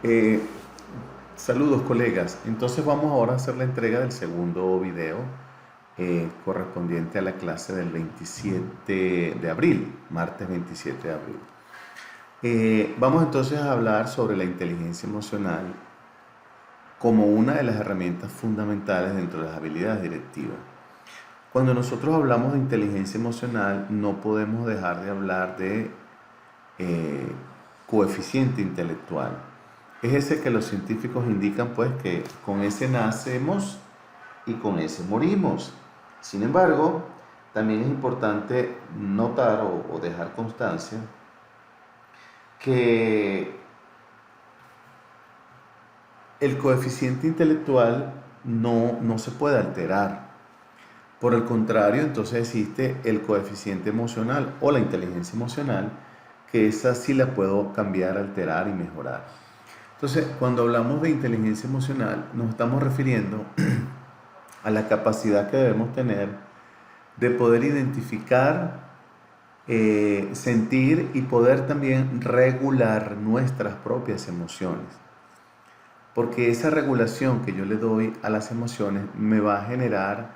Eh, Saludos colegas, entonces vamos ahora a hacer la entrega del segundo video correspondiente a la clase del 27 de abril, martes 27 de abril. Vamos entonces a hablar sobre la inteligencia emocional como una de las herramientas fundamentales dentro de las habilidades directivas. Cuando nosotros hablamos de inteligencia emocional no podemos dejar de hablar de eh, coeficiente intelectual. Es ese que los científicos indican pues que con ese nacemos y con ese morimos. Sin embargo, también es importante notar o dejar constancia que el coeficiente intelectual no se puede alterar. Por el contrario, entonces existe el coeficiente emocional o la inteligencia emocional, que esa sí la puedo cambiar, alterar y mejorar. Entonces, cuando hablamos de inteligencia emocional, nos estamos refiriendo a la capacidad que debemos tener de poder identificar, sentir y poder también regular nuestras propias emociones. Porque esa regulación que yo le doy a las emociones me va a generar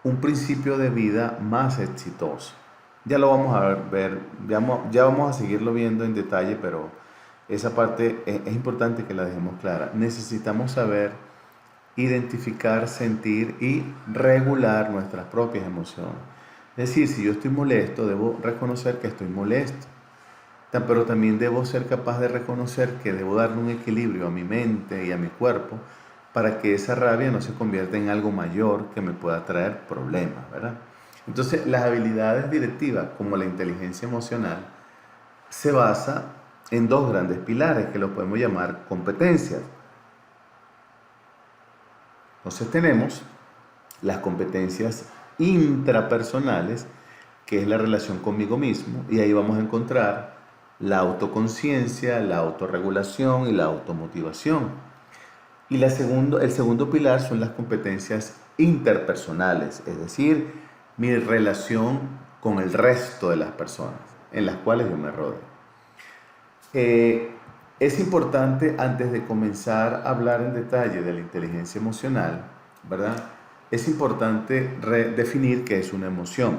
un principio de vida más exitoso. Ya lo vamos a ver, ya vamos a seguirlo viendo en detalle, pero esa parte es importante que la dejemos clara. Necesitamos saber identificar, sentir y regular nuestras propias emociones. Es decir, si yo estoy molesto, debo reconocer que estoy molesto, pero también debo ser capaz de reconocer que debo darle un equilibrio a mi mente y a mi cuerpo para que esa rabia no se convierta en algo mayor que me pueda traer problemas, ¿verdad? Entonces, las habilidades directivas, como la inteligencia emocional, se basa en dos grandes pilares que lo podemos llamar competencias. Entonces tenemos las competencias intrapersonales, que es la relación conmigo mismo, y ahí vamos a encontrar la autoconciencia, la autorregulación y la automotivación. Y el segundo pilar son las competencias interpersonales, es decir, mi relación con el resto de las personas en las cuales yo me rodeo. Eh, es importante, antes de comenzar a hablar en detalle de la inteligencia emocional, ¿verdad? Es importante definir qué es una emoción.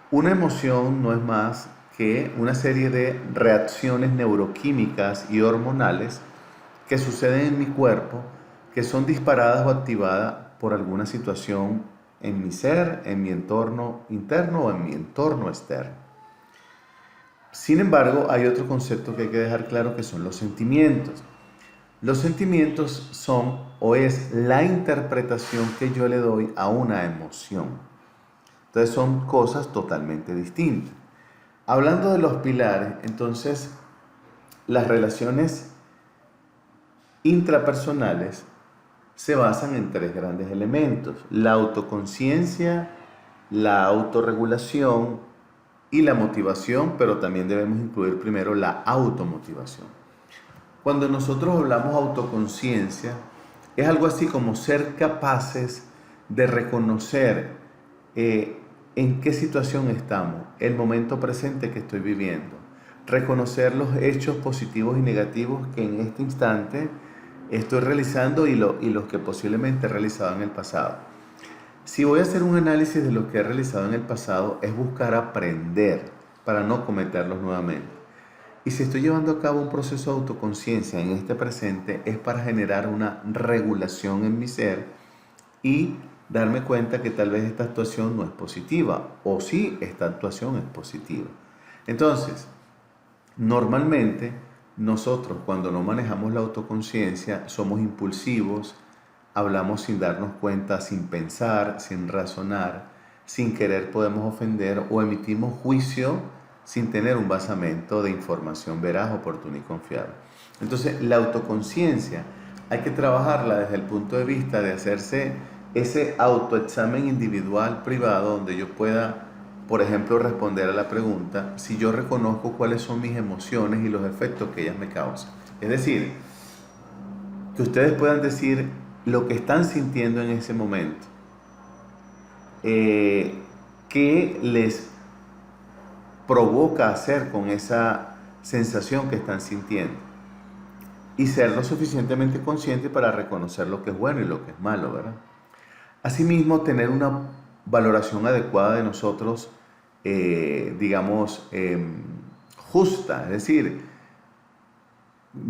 Una emoción no es más que una serie de reacciones neuroquímicas y hormonales que suceden en mi cuerpo, que son disparadas o activadas por alguna situación en mi ser, en mi entorno interno o en mi entorno externo. Sin embargo, hay otro concepto que hay que dejar claro, que son los sentimientos. Los sentimientos son o es la interpretación que yo le doy a una emoción. Entonces son cosas totalmente distintas. Hablando de los pilares, entonces las relaciones intrapersonales se basan en tres grandes elementos: la autoconciencia, la autorregulación y la motivación, pero también debemos incluir primero la automotivación. Cuando nosotros hablamos de autoconciencia, es algo así como ser capaces de reconocer en qué situación estamos, el momento presente que estoy viviendo, reconocer los hechos positivos y negativos que en este instante estoy realizando y los que posiblemente he realizado en el pasado. Si voy a hacer un análisis de lo que he realizado en el pasado, es buscar aprender para no cometerlos nuevamente. Y si estoy llevando a cabo un proceso de autoconciencia en este presente, es para generar una regulación en mi ser y darme cuenta que tal vez esta actuación no es positiva, o sí, esta actuación es positiva. Entonces, normalmente nosotros, cuando no manejamos la autoconciencia, somos impulsivos, hablamos sin darnos cuenta, sin pensar, sin razonar, sin querer podemos ofender, o emitimos juicio sin tener un basamento de información veraz, oportuna y confiable. Entonces, la autoconciencia hay que trabajarla desde el punto de vista de hacerse ese autoexamen individual privado, donde yo pueda, por ejemplo, responder a la pregunta si yo reconozco cuáles son mis emociones y los efectos que ellas me causan. Es decir, que ustedes puedan decir lo que están sintiendo en ese momento, qué les provoca hacer con esa sensación que están sintiendo. y ser lo suficientemente consciente para reconocer lo que es bueno y lo que es malo, ¿verdad? Asimismo, tener una valoración adecuada de nosotros, digamos, justa, es decir,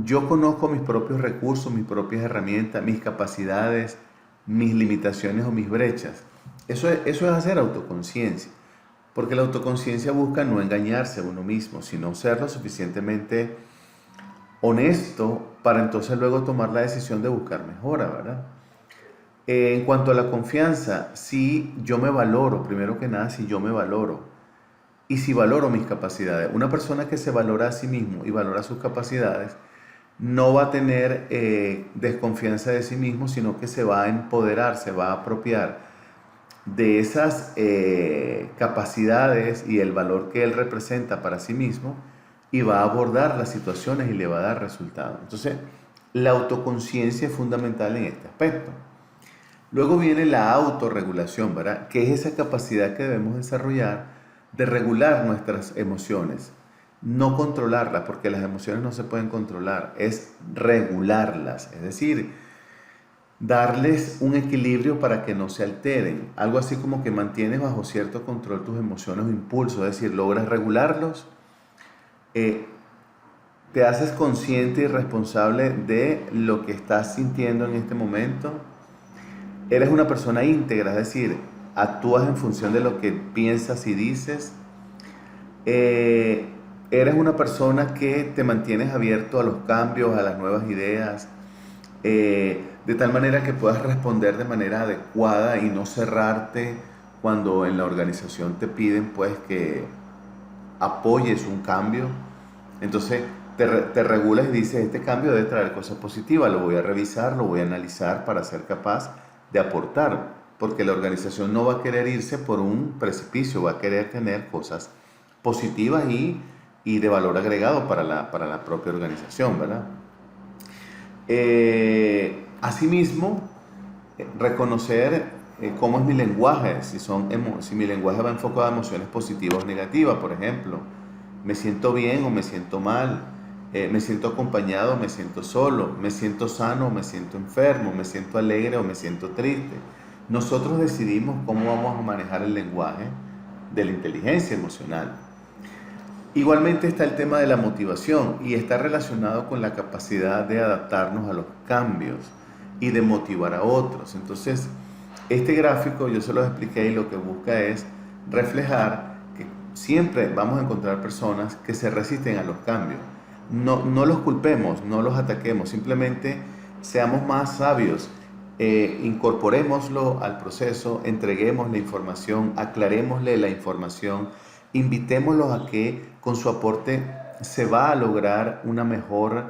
yo conozco mis propios recursos, mis propias herramientas, mis capacidades, mis limitaciones o mis brechas. Eso es hacer autoconciencia, porque la autoconciencia busca no engañarse a uno mismo, sino ser lo suficientemente honesto para entonces luego tomar la decisión de buscar mejora, ¿verdad? En cuanto a la confianza, si yo me valoro, primero que nada, si yo me valoro y si valoro mis capacidades. Una persona que se valora a sí mismo y valora sus capacidades no va a tener desconfianza de sí mismo, sino que se va a empoderar, se va a apropiar de esas capacidades y el valor que él representa para sí mismo y va a abordar las situaciones y le va a dar resultados. Entonces, la autoconciencia es fundamental en este aspecto. Luego viene la autorregulación, ¿verdad? Que es esa capacidad que debemos desarrollar de regular nuestras emociones. No controlarlas, porque las emociones no se pueden controlar, es regularlas, es decir, darles un equilibrio para que no se alteren. Algo así como que mantienes bajo cierto control tus emociones o impulsos, es decir, logras regularlos, te haces consciente y responsable de lo que estás sintiendo en este momento. Eres una persona íntegra, es decir, actúas en función de lo que piensas y dices. Eres una persona que te mantienes abierto a los cambios, a las nuevas ideas, de tal manera que puedas responder de manera adecuada y no cerrarte cuando en la organización te piden pues que apoyes un cambio. Entonces te regulas y dices, este cambio debe traer cosas positivas, lo voy a revisar, lo voy a analizar para ser capaz de aportar, porque la organización no va a querer irse por un precipicio, va a querer tener cosas positivas y de valor agregado para la propia organización, ¿verdad? Asimismo, reconocer cómo es mi lenguaje, si mi lenguaje va enfocado a emociones positivas o negativas, por ejemplo, me siento bien o me siento mal, me siento acompañado o me siento solo, me siento sano o me siento enfermo, me siento alegre o me siento triste. Nosotros decidimos cómo vamos a manejar el lenguaje de la inteligencia emocional. Igualmente está el tema de la motivación y está relacionado con la capacidad de adaptarnos a los cambios y de motivar a otros. Entonces, este gráfico yo se lo expliqué y lo que busca es reflejar que siempre vamos a encontrar personas que se resisten a los cambios. No los culpemos, no los ataquemos, simplemente seamos más sabios, incorporémoslo al proceso, entreguemos la información, aclarémosle la información, invitémoslos a que con su aporte se va a lograr unos mejores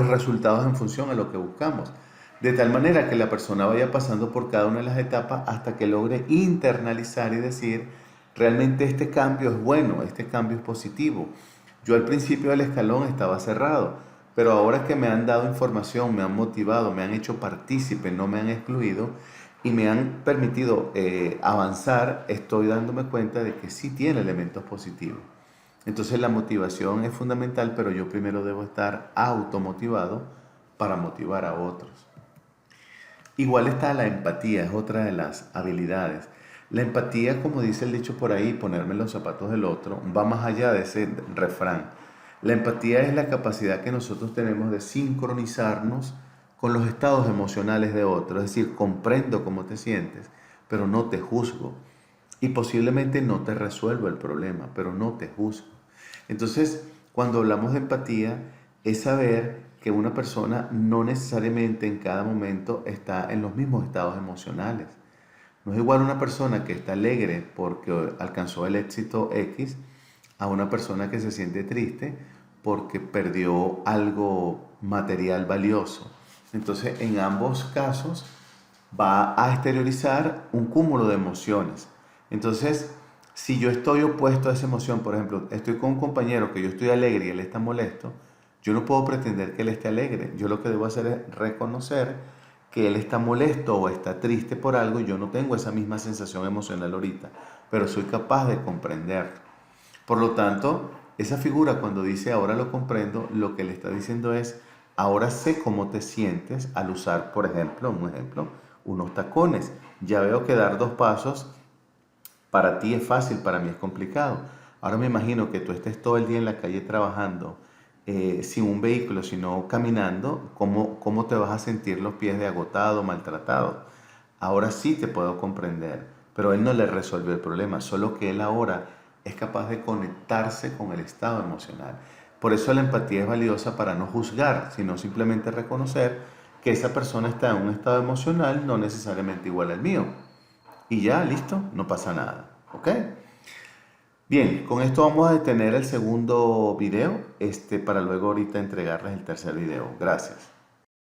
resultados en función a lo que buscamos. De tal manera que la persona vaya pasando por cada una de las etapas hasta que logre internalizar y decir, realmente este cambio es bueno, este cambio es positivo. Yo al principio del escalón estaba cerrado, pero ahora que me han dado información, me han motivado, me han hecho partícipe, no me han excluido y me han permitido avanzar, estoy dándome cuenta de que sí tiene elementos positivos. Entonces la motivación es fundamental, pero yo primero debo estar automotivado para motivar a otros. Igual está la empatía, es otra de las habilidades. La empatía, como dice el dicho por ahí, ponerme en los zapatos del otro, va más allá de ese refrán. La empatía es la capacidad que nosotros tenemos de sincronizarnos con los estados emocionales de otro, es decir, comprendo cómo te sientes, pero no te juzgo. Y posiblemente no te resuelvo el problema, pero no te juzgo. Entonces, cuando hablamos de empatía, es saber que una persona no necesariamente en cada momento está en los mismos estados emocionales. No es igual una persona que está alegre porque alcanzó el éxito X a una persona que se siente triste porque perdió algo material valioso. Entonces, en ambos casos va a exteriorizar un cúmulo de emociones. Entonces, si yo estoy opuesto a esa emoción, por ejemplo, estoy con un compañero que yo estoy alegre y él está molesto, yo no puedo pretender que él esté alegre. Yo lo que debo hacer es reconocer que él está molesto o está triste por algo y yo no tengo esa misma sensación emocional ahorita, pero soy capaz de comprenderlo. Por lo tanto, Esa figura cuando dice ahora lo comprendo, lo que le está diciendo es ahora sé cómo te sientes al usar, por ejemplo, un ejemplo, unos tacones. Ya veo que dar 2 pasos para ti es fácil, para mí es complicado. Ahora me imagino que tú estés todo el día en la calle trabajando sin un vehículo, sino caminando, ¿cómo te vas a sentir los pies de agotado, maltratado? Ahora sí te puedo comprender, pero él no le resolvió el problema, solo que él ahora es capaz de conectarse con el estado emocional. Por eso la empatía es valiosa para no juzgar, sino simplemente reconocer que esa persona está en un estado emocional no necesariamente igual al mío. Y ya, listo, no pasa nada. ¿Ok? Bien, con esto vamos a detener el segundo video, para luego ahorita entregarles el tercer video. Gracias.